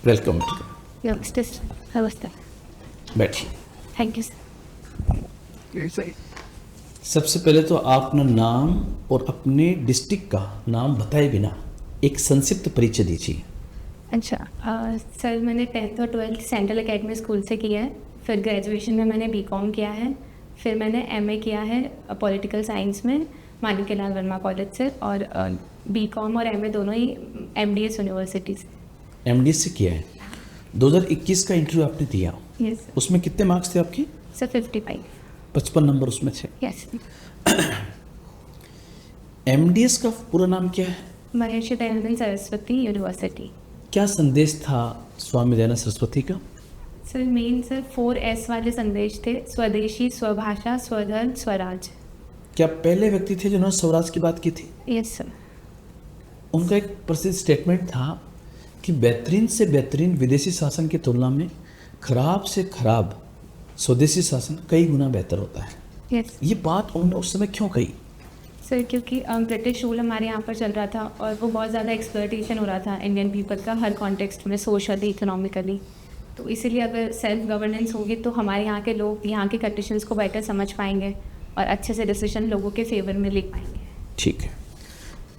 Welcome. नमस्ते। बैठिए। Thank you sir. सबसे पहले तो आप अपना नाम और अपने डिस्ट्रिक्ट का नाम बताए बिना एक संक्षिप्त परिचय दीजिए। अच्छा, सर मैंने 10th और 12th सेंट्रल एकेडमी स्कूल से किया है। फिर ग्रेजुएशन में मैंने बीकॉम किया है। फिर मैंने एमए किया है पॉलिटिकल साइंस में माणिक्यलाल वर्मा कॉलेज से, और बीकॉम और एमए दोनों ही एमडीएस यूनिवर्सिटी से। एमडीएस से किया है। 2021 का इंटरव्यू आपने दिया, यस उसमें कितने मार्क्स थे आपके? सर 55। 55 नंबर उसमें थे। यस। एमडीएस का पूरा नाम क्या है? महर्षि दयानंद सरस्वती यूनिवर्सिटी। क्या संदेश था स्वामी दयानंद सरस्वती का? सर मेन सर 4S वाले संदेश थे, स्वदेशी, स्वभाषा, स्वधर्म, स्वराज। क्या पहले व्यक्ति थे जिन्होंने स्वराज की बात की थी? Yes sir. उनका एक प्रसिद्ध स्टेटमेंट था कि बेहतरीन से बेहतरीन विदेशी शासन की तुलना में खराब से खराब स्वदेशी शासन कई गुना बेहतर होता है। यस ये बात उन्होंने उस समय क्यों कही? सर क्योंकि ब्रिटिश रूल हमारे यहाँ पर चल रहा था और वो बहुत ज़्यादा एक्सप्लॉयटेशन हो रहा था इंडियन पीपल का, हर कॉन्टेक्स्ट में, सोशली, इकोनॉमिकली। तो इसीलिए अगर सेल्फ गवर्नेंस होगी तो हमारे यहाँ के लोग यहाँ के कंडीशंस को बेटर समझ पाएंगे और अच्छे से डिसीजन लोगों के फेवर में ले पाएंगे। ठीक है।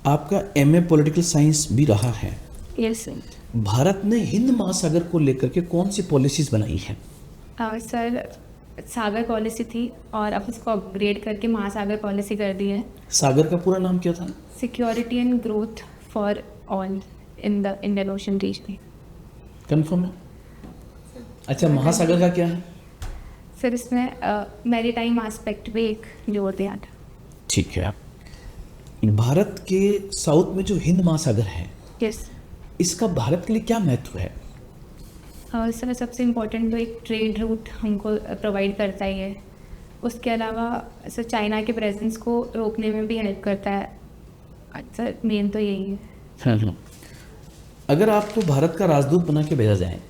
आपका एमए पॉलिटिकल साइंस भी रहा है। Yes sir. भारत ने हिंद महासागर को लेकर के कौन सी पॉलिसीज बनाई है? सर सागर पॉलिसी थी और अब उसको अपग्रेड करके महासागर पॉलिसी कर दी है। सागर का पूरा नाम क्या था? Security and growth for all in the Indian Ocean region. Confirm है? अच्छा, महासागर का क्या है? सर इसमें मैरीटाइम एस्पेक्ट पे एक जोर दिया था। ठीक है। भारत के साउथ में जो हिंद महासागर है, यस। इसका भारत के लिए क्या महत्व है? सर सबसे इम्पोर्टेंट तो एक ट्रेड रूट हमको प्रोवाइड करता ही है। उसके अलावा सर चाइना के प्रेजेंस को रोकने में भी हेल्प करता है। सर मेन तो यही है। अगर आपको भारत का राजदूत बना के भेजा जाए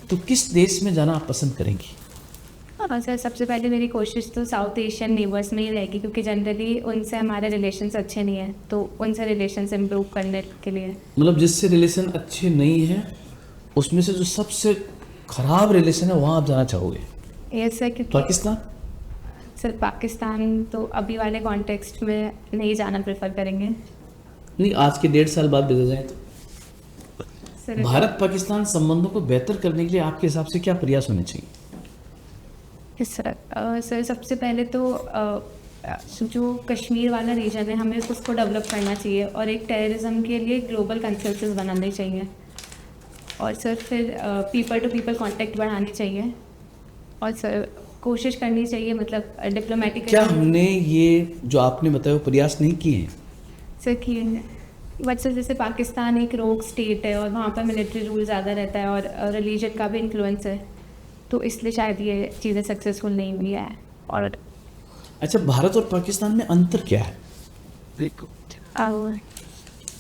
तो किस देश में जाना आप पसंद करेंगी? सर सबसे पहले मेरी कोशिश तो साउथ एशियन नेबर्स में ही रहेगी, क्योंकि जनरली उनसे हमारे रिलेशंस अच्छे नहीं हैं, तो उनसे रिलेशंस इम्प्रूव करने के लिए। मतलब जिससे रिलेशन अच्छे नहीं है उसमें से जो सबसे खराब रिलेशन है वहाँ आप जाना चाहोगे? Yes sir. क्योंकि पाकिस्तान? सर पाकिस्तान तो अभी वाले कॉन्टेक्स्ट में नहीं जाना प्रेफर करेंगे। नहीं, आज के 1.5 साल बाद भेजा जाए तो? सर भारत पाकिस्तान संबंधों को बेहतर करने के लिए आपके हिसाब से क्या प्रयास होने चाहिए? Yes sir. सर सबसे पहले तो जो कश्मीर वाला रीजन है हमें उसको डेवलप करना चाहिए और एक टेररिज्म के लिए ग्लोबल कंसेंसस बनाने चाहिए। और सर फिर पीपल टू पीपल कांटेक्ट बढ़ानी चाहिए और सर कोशिश करनी चाहिए, मतलब डिप्लोमेटिक। क्या हमने ये जो आपने बताया वो प्रयास नहीं किए हैं? सर कि बट सर जैसे पाकिस्तान एक रोग स्टेट है और वहाँ पर मिलिट्री रूल ज़्यादा रहता है और रिलीजन का भी इन्फ्लुएंस है, तो इसलिए शायद ये चीज़ें सक्सेसफुल नहीं हुई है। और अच्छा, भारत और पाकिस्तान में अंतर क्या है?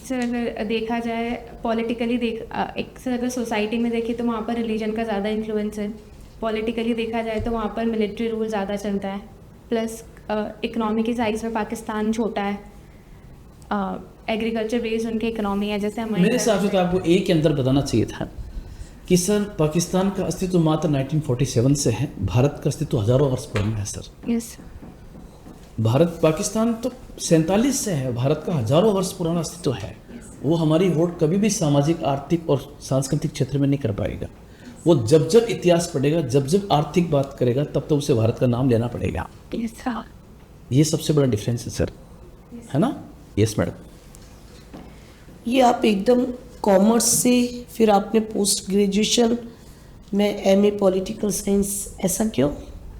सर अगर देखा जाए पॉलिटिकली एक सर अगर सोसाइटी में देखें तो वहाँ पर रिलीजन का ज़्यादा इन्फ्लुएंस है। पॉलिटिकली देखा जाए तो वहाँ पर मिलिट्री रूल ज़्यादा चलता है। प्लस इकोनॉमी की साइज में पाकिस्तान छोटा है। एग्रीकल्चर बेस्ड उनकी इकोनॉमी है, जैसे हमारे मेरे हिसाब से तो आपको एक के अंदर बताना चाहिए था कि सर पाकिस्तान का अस्तित्व मात्र 1947 से है, भारत का अस्तित्व हजारों वर्ष पुराना है सर। यस। भारत पाकिस्तान तो 47 से है, भारत का हजारों वर्ष पुराना अस्तित्व है। वो हमारी होड़ कभी भी सामाजिक, आर्थिक और सांस्कृतिक क्षेत्र में नहीं कर पाएगा। वो जब जब इतिहास पढ़ेगा, जब जब आर्थिक बात करेगा, तब तो उसे भारत का नाम लेना पड़ेगा। Yes sir. ये सबसे बड़ा डिफरेंस है सर, है ना? Yes madam. ये आप एकदम कॉमर्स से फिर आपने पोस्ट ग्रेजुएशन में एमए पॉलिटिकल साइंस, ऐसा क्यों?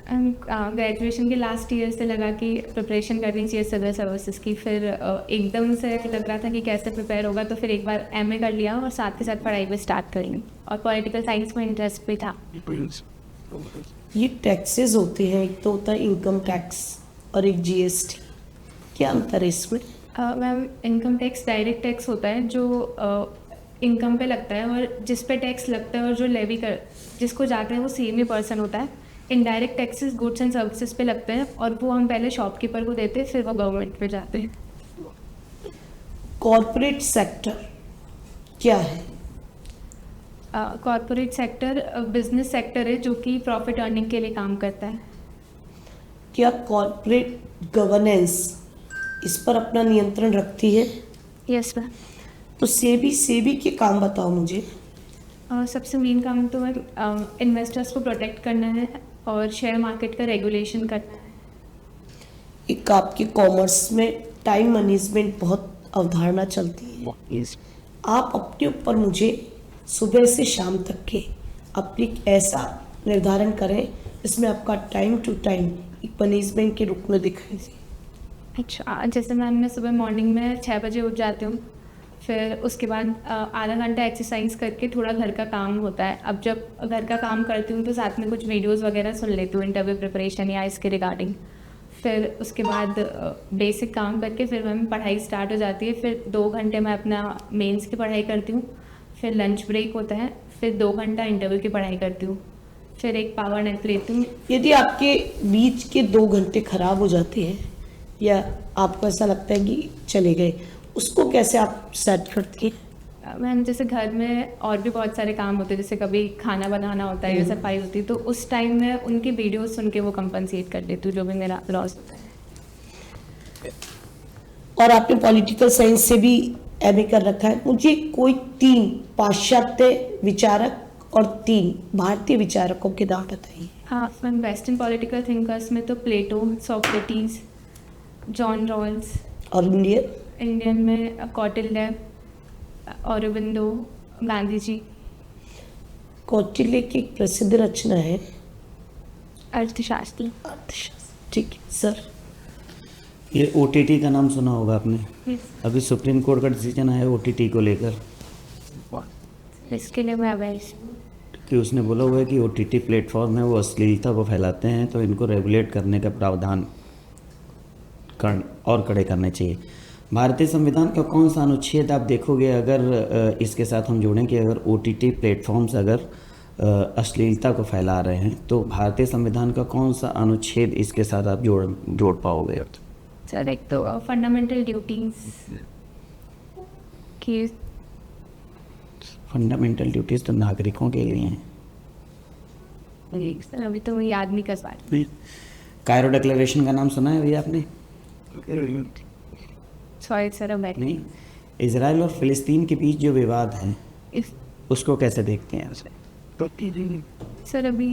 ग्रेजुएशन के लास्ट ईयर से लगा कि प्रिपरेशन करनी चाहिए सिविल सर्विसेज की। फिर एकदम से लग रहा था कि कैसे प्रिपेयर होगा, तो फिर एक बार एमए कर लिया और साथ के साथ पढ़ाई भी स्टार्ट करेंगे। और पॉलिटिकल साइंस में इंटरेस्ट भी था। ये टैक्सेस होते हैं, एक तो होता है इनकम टैक्स और एक जीएसटी, क्या अंतर है इसमें? Ma'am income tax direct tax होता है जो इनकम पे लगता है, और जिस पे टैक्स लगता है और जो लेवी कर जिसको जाकर वो सेम ही पर्सन होता है। Indirect taxes goods and services पे लगते हैं और वो हम पहले शॉपकीपर को देते हैं, फिर वो गवर्नमेंट पे जाते हैं। कॉरपोरेट सेक्टर क्या है? कॉरपोरेट सेक्टर बिजनेस सेक्टर है जो कि प्रॉफिट अर्निंग के लिए काम करता है। क्या कॉर्पोरेट गवर्नेंस इस पर अपना नियंत्रण रखती है? Yes ma'am. तो सेबी के काम बताओ मुझे। सबसे मेन काम तो है इन्वेस्टर्स को प्रोटेक्ट करना है और शेयर मार्केट का रेगुलेशन करना है। एक आपके कॉमर्स में टाइम मैनेजमेंट बहुत अवधारणा चलती है। आप अपने ऊपर मुझे सुबह से शाम तक के अपनी ऐसा निर्धारण करें इसमें आपका टाइम टू टाइम एक मैनेजमेंट के रूप में दिखाई दे। अच्छा, जैसे मैम मैं सुबह मॉर्निंग में 6 बजे उठ जाती हूँ, फिर उसके बाद आधा घंटा एक्सरसाइज करके थोड़ा घर का काम होता है। अब जब घर का काम करती हूँ तो साथ में कुछ वीडियोस वगैरह सुन लेती हूँ इंटरव्यू प्रिपरेशन या इसके रिगार्डिंग। फिर उसके बाद बेसिक काम करके फिर मैम पढ़ाई स्टार्ट हो जाती है। फिर 2 घंटे मैं अपना मेंस की पढ़ाई करती हूँ, फिर लंच ब्रेक होता है, फिर 2 घंटा इंटरव्यू की पढ़ाई करती हूँ, फिर एक पावर नैप लेती हूँ। यदि आपके बीच के 2 घंटे खराब हो जाते हैं या आपको ऐसा लगता है कि चले गए, उसको कैसे आप सेट करती हैं? मैम जैसे घर में और भी बहुत सारे काम होते हैं, जैसे कभी खाना बनाना होता है या सफाई होती है, तो उस टाइम में उनकी वीडियो सुन के वो कंपनसेट कर देती हूँ जो भी मेरा लॉस होता है। और आपने पॉलिटिकल साइंस से भी एमए कर रखा है। मुझे कोई 3 पाश्चात्य विचारक और 3 भारतीय विचारकों के नाम बताइए। हाँ मैम, वेस्टर्न पॉलिटिकल थिंकर्स में तो प्लेटो, सोक्रेटिस, जॉन रॉल्स। और इंडियन में कौटिल्य, औरबिंदो, गांधी जी। कौटिल्य की एक प्रसिद्ध रचना है अर्थशास्त्र। ठीक है सर। ये ओटीटी का नाम सुना होगा आपने। अभी सुप्रीम कोर्ट का डिसीजन आया ओटीटी को लेकर इसके लिए मैं अवेयर कि उसने बोला हुआ है कि ओटीटी प्लेटफॉर्म है वो अश्लीलता को फैलाते हैं, तो इनको रेगुलेट करने का प्रावधान और कड़े करने चाहिए। भारतीय संविधान का कौन सा अनुच्छेद आप देखोगे अगर इसके साथ हम जोड़ें कि अगर ओटीटी प्लेटफॉर्म्स अगर अश्लीलता को फैला रहे हैं तो भारतीय संविधान का कौन सा अनुच्छेद इसके साथ आप जोड़ पाओगे? सर एक तो फंडामेंटल ड्यूटीज की। फंडामेंटल ड्यूटीज़ तो नागरिकों के लिए हैं। सर अभी तो याद नहीं कर पा रही। कायरो डिक्लेरेशन का नाम सुना है भैया आपने? सॉरी सर, अब नहीं। इजराइल और फिलिस्तीन के बीच जो विवाद है उसको कैसे देखते हैं उसे? सर अभी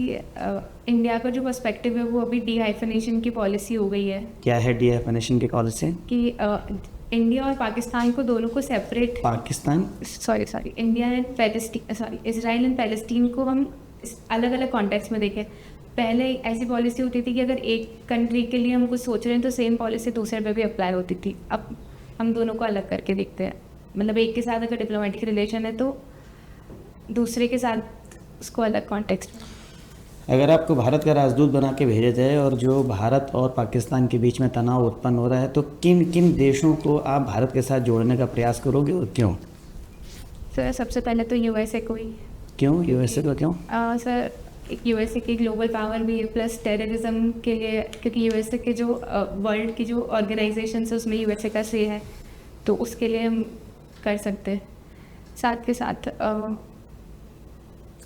इंडिया का जो पर्सपेक्टिव है वो अभी डीहाइफनेशन की पॉलिसी हो गई है। क्या है डीहाइफनेशन की पॉलिसी? कि इंडिया और पाकिस्तान को दोनों को separate. Pakistan sorry India and Palestine, sorry Israel and Palestine को हम अलग अलग कॉन्टेक्स्ट में देखें। पहले ऐसी पॉलिसी होती थी कि अगर एक कंट्री के लिए हम कुछ सोच रहे हैं तो सेम पॉलिसी दूसरे पे भी अप्लाई होती थी। अब हम दोनों को अलग करके देखते हैं, मतलब एक के साथ अगर डिप्लोमेटिक रिलेशन है तो दूसरे के साथ उसको अलग कॉन्टेक्स्ट में। अगर आपको भारत का राजदूत बना के भेजा जाए और जो भारत और पाकिस्तान के बीच में तनाव उत्पन्न हो रहा है तो किन किन देशों को आप भारत के साथ जोड़ने का प्रयास करोगे और क्यों? सर सबसे पहले तो यूएसए को ही। क्यों यूएसए को क्यों? सर एक यूएसए की ग्लोबल पावर भी है, प्लस टेररिज्म के लिए, क्योंकि यूएसए के जो वर्ल्ड की जो ऑर्गेनाइजेशन है उसमें यूएसए का से है, तो उसके लिए हम कर सकते हैं। साथ के साथ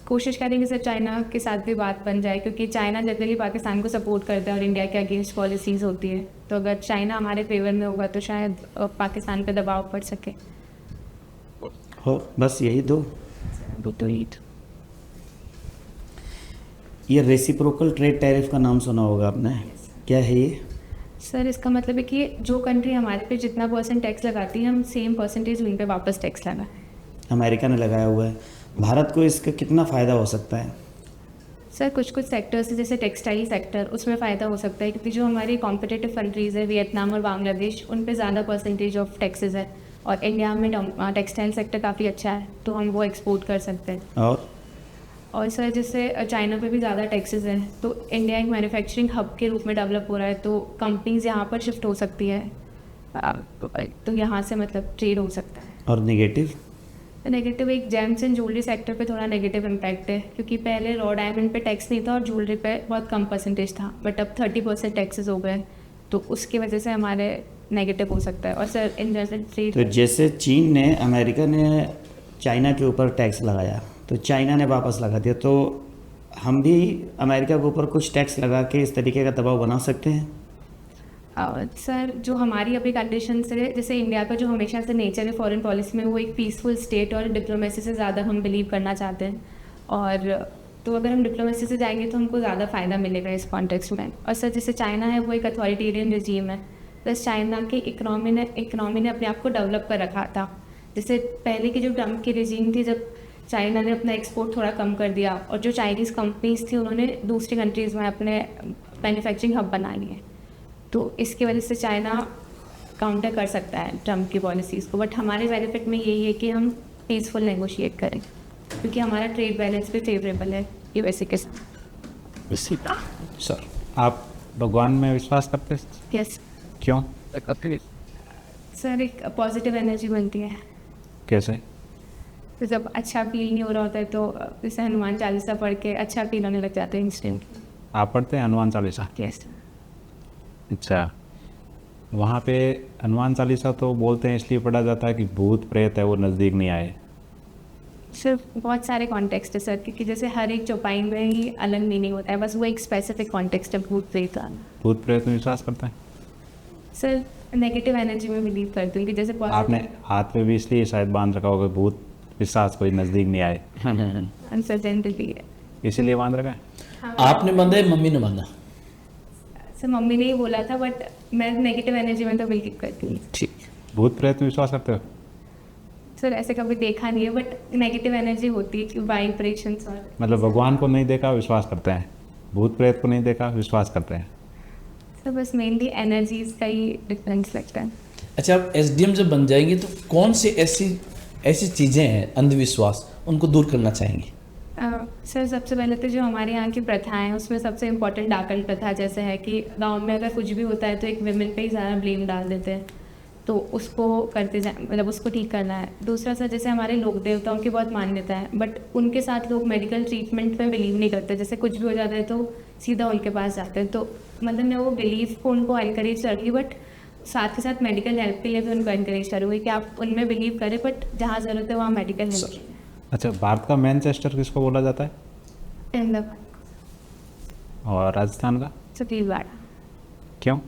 कोशिश करेंगे सर चाइना के साथ भी बात बन जाए, क्योंकि चाइना जनरली पाकिस्तान को सपोर्ट करता है और इंडिया के अगेंस्ट पॉलिसीज़ होती है, तो अगर चाइना हमारे फेवर में होगा तो शायद पाकिस्तान पे दबाव पड़ सके। हो बस यही दो। तो ये रेसिप्रोकल ट्रेड टैरिफ का नाम सुना होगा आपने, क्या है ये? सर इसका मतलब है कि जो कंट्री हमारे पे जितना % टैक्स लगाती है हम सेम % उन पे वापस टैक्स लगाएं। अमेरिका ने लगाया हुआ है, भारत को इसका कितना फ़ायदा हो सकता है? सर कुछ सेक्टर्स जैसे टेक्सटाइल सेक्टर, उसमें फ़ायदा हो सकता है, क्योंकि जो हमारी कॉम्पिटिटिव कंट्रीज़ है वियतनाम और बांग्लादेश, उन पे ज़्यादा % ऑफ टैक्सेस है और इंडिया में टेक्सटाइल सेक्टर काफ़ी अच्छा है तो हम वो एक्सपोर्ट कर सकते हैं। और सर जैसे चाइना पे भी ज़्यादा टैक्सेस हैं तो इंडिया एक मैन्युफैक्चरिंग हब के रूप में डेवलप हो रहा है, तो कंपनीज यहाँ पर शिफ्ट हो सकती है, तो यहाँ से मतलब ट्रेड हो सकता है। और नेगेटिव एक जेम्स एंड ज्वेलरी सेक्टर पे थोड़ा नेगेटिव इम्पैक्ट है, क्योंकि पहले रॉ डायमंड पे टैक्स नहीं था और ज्वेलरी पे बहुत कम % था, बट अब 30% टैक्सेस हो गए, तो उसकी वजह से हमारे नेगेटिव हो सकता है। और सर इन जनरल ट्रेड, तो जैसे चीन ने, अमेरिका ने चाइना के ऊपर टैक्स लगाया तो चाइना ने वापस लगा दिया, तो हम भी अमेरिका के ऊपर कुछ टैक्स लगा के इस तरीके का दबाव बना सकते हैं? सर जो हमारी अभी कंडीशन है, जैसे इंडिया का जो हमेशा से नेचर है फॉरेन पॉलिसी में, वो एक पीसफुल स्टेट और डिप्लोमेसी से ज़्यादा हम बिलीव करना चाहते हैं। और तो अगर हम डिप्लोमेसी से जाएंगे तो हमको ज़्यादा फ़ायदा मिलेगा इस कॉन्टेक्स्ट में। और सर जैसे चाइना है वो एक अथॉरिटेरियन रिजीम है, प्लस चाइना की इकनॉमी ने अपने आप को डेवलप कर रखा था। जैसे पहले की जो ट्रम्प की रिजीम थी, जब चाइना ने अपना एक्सपोर्ट थोड़ा कम कर दिया और जो चाइनीज़ कंपनीज थी उन्होंने दूसरी कंट्रीज़ में अपने मैन्युफैक्चरिंग हब बना लिए, तो इसकी वजह से चाइना काउंटर कर सकता है ट्रम्प की पॉलिसीज़ को। बट हमारे बेनिफिट में यही है कि हम पीसफुल नेगोशिएट करें, क्योंकि हमारा ट्रेड बैलेंस भी फेवरेबल है यूएसए के साथ। सर आप भगवान में विश्वास करते हैं? यस क्यों? सर, एक पॉजिटिव एनर्जी बनती है। कैसे? तो जब अच्छा फील नहीं हो रहा होता है तो जैसे हनुमान चालीसा पढ़ के अच्छा फील होने लग जाते हैं इंस्टेंट। आप पढ़ते हैं हनुमान चालीसा? यस। अच्छा, वहाँ पे हनुमान चालीसा तो बोलते हैं इसलिए पढ़ा जाता है कि भूत प्रेत है वो नज़दीक नहीं आए। सिर्फ बहुत सारे कॉन्टेक्स्ट है सर, क्योंकि जैसे हर एक चौपाई में ही अलग मीनिंग होता है, बस वो एक स्पेसिफिक कॉन्टेक्स्ट है भूत प्रेत का। भूत प्रेत में विश्वास करते हैं? सर नेगेटिव एनर्जी में बिलीव करती हूँ कि जैसे आपने हाथ पे भी इसलिए शायद बांध रखा होगा भूत विश्वास कोई नज़दीक नहीं आए, अनसर्टेनिटी है, इसीलिए बांध रखा है। आपने बांधा है, मम्मी ने बांधा? सर मम्मी ने ही बोला था, बट मैं नेगेटिव एनर्जी में तो बिलीव करती हूँ। ठीक। भूत प्रेत में विश्वास करते हो? सर ऐसे कभी देखा नहीं है, बट नेगेटिव एनर्जी होती है कि वाइब्रेशंस और मतलब भगवान को नहीं देखा विश्वास करते हैं, भूत प्रेत को नहीं देखा विश्वास करते हैं। सर बस मेनली एनर्जीज का ही डिफरेंस लगता है। अच्छा, आप एसडीएम जब बन जाएंगे तो कौन सी ऐसी चीज़ें हैं अंधविश्वास, उनको दूर करना चाहेंगे? सर सबसे पहले तो जो हमारे यहाँ की प्रथाएं हैं उसमें सबसे इम्पोर्टेंट डाकन प्रथा जैसे है कि गांव में अगर कुछ भी होता है तो एक विमेन पे ही ज़्यादा ब्लेम डाल देते हैं, तो उसको करते जाए, मतलब उसको ठीक करना है। दूसरा सर जैसे हमारे लोक देवताओं की बहुत मान्यता है, बट उनके साथ लोग मेडिकल ट्रीटमेंट में बिलीव नहीं करते, जैसे कुछ भी हो जाता है तो सीधा उनके पास जाते हैं। तो मतलब मैं वो बिलीव को उनको एनकरेज करूँगी, बट साथ के साथ मेडिकल हेल्प के लिए भी उनको एनकरेज करूँगी कि आप उनमें बिलीव करें, बट जहाँ ज़रूरत है वहाँ मेडिकल हेल्प। अच्छा, भारत का मैनचेस्टर किसको बोला जाता है? अहमदाबाद। और राजस्थान का? छत्तीसगढ़। क्यों?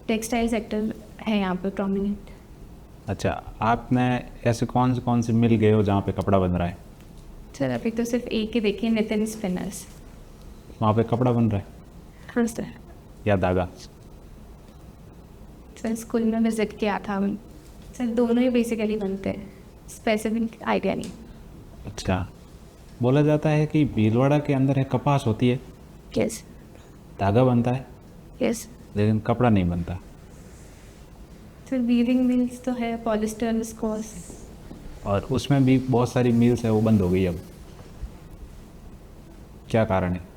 टेक्सटाइल सेक्टर है यहाँ पे प्रोमिनेंट। अच्छा, आपने ऐसे कौन से मिल गए हो जहाँ पे कपड़ा बन रहा है? सर अभी तो सिर्फ एक ही देखिए, नितिन स्पिनर्स। वहाँ पे कपड़ा बन रहा है हाँ सर। या धागा? सर स्कूल में विजिट किया था। सर दोनों ही बेसिकली बनते हैं, स्पेसिफिक आइडिया नहीं। अच्छा, बोला जाता है कि भीलवाड़ा के अंदर है कपास होती है, यस धागा बनता है, यस। लेकिन कपड़ा नहीं बनता। सर वीविंग मिल्स तो है, पॉलिस्टर, विस्कोस। और उसमें भी बहुत सारी मिल्स है वो बंद हो गई अब, क्या कारण है?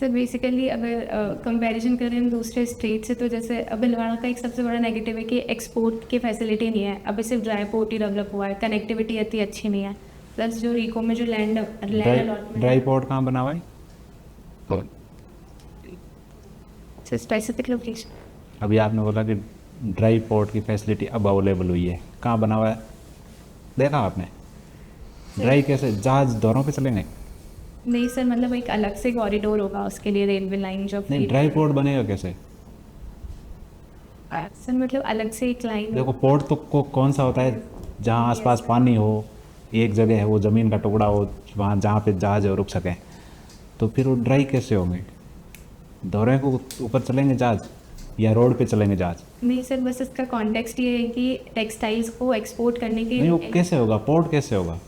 सर बेसिकली अगर कंपैरिजन करें हम दूसरे स्टेट से, तो जैसे अब भिलवाड़ा का एक सबसे बड़ा नेगेटिव है कि एक्सपोर्ट की फैसिलिटी नहीं है, अभी सिर्फ ड्राई पोर्ट ही डेवलप हुआ है, कनेक्टिविटी इतनी अच्छी नहीं है। प्लस जो रीको में जो लैंड अलॉटमेंट, ड्राई पोर्ट कहाँ बना हुआ है? Sir specific location. अभी आपने बोला कि ड्राई पोर्ट की फैसिलिटी अब अवेलेबल हुई है, कहाँ बना हुआ है? देखा आपने? ड्राई कैसे, जहाज दोनों पे चलेंगे? नहीं सर, मतलब एक अलग से कॉरिडोर होगा उसके लिए, रेलवे लाइन जो नहीं, ड्राई पोर्ट बनेगा कैसे? सर मतलब अलग से एक लाइन। देखो, पोर्ट तो कौन सा होता है जहाँ आसपास पानी हो, एक जगह है वो ज़मीन का टुकड़ा हो वहाँ जहाँ पे जहाज रुक सकें, तो फिर वो ड्राई कैसे होंगे? दौरे को ऊपर चलेंगे जहाज या रोड पे चलेंगे जहाज? नहीं सर, बस इसका कॉन्टेक्स्ट ये है कि टेक्सटाइल्स को एक्सपोर्ट करने के नहीं, वो कैसे होगा, पोर्ट कैसे होगा?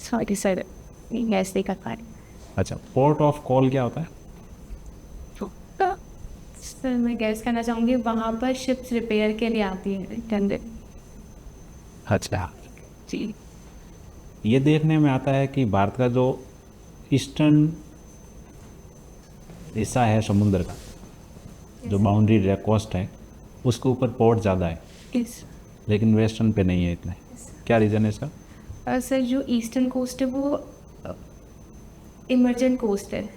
सॉरी सर, ऐसे ही कर पा रही। अच्छा, पोर्ट ऑफ कॉल क्या होता है? सर मैं गैस करना चाहूँगी, वहाँ पर शिप्स रिपेयर के लिए आती है टेंडर। अच्छा, जी। ये देखने में आता है कि भारत का जो ईस्टर्न हिस्सा है समुद्र का, जो बाउंड्री है, कोस्ट है, उसके ऊपर पोर्ट ज़्यादा है, यस। लेकिन वेस्टर्न पे नहीं है इतने। क्या रीज़न है इसका? सर जो ईस्टर्न कोस्ट है वो इमर्जेंट कोस्ट है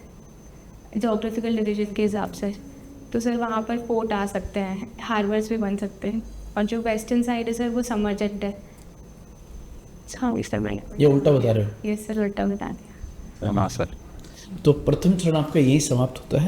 जोग्राफिकल डिवीजन के हिसाब से, तो सर वहाँ पर पोर्ट आ सकते हैं, हार्बर्स भी बन सकते हैं। और जो वेस्टर्न साइड है सर वो सबमर्जेंट है। हाँ सर मैं ये उल्टा बता रहे हो? ये सर उल्टा बता दिया। हाँ सर। तो प्रथम चरण आपका यही समाप्त होता है।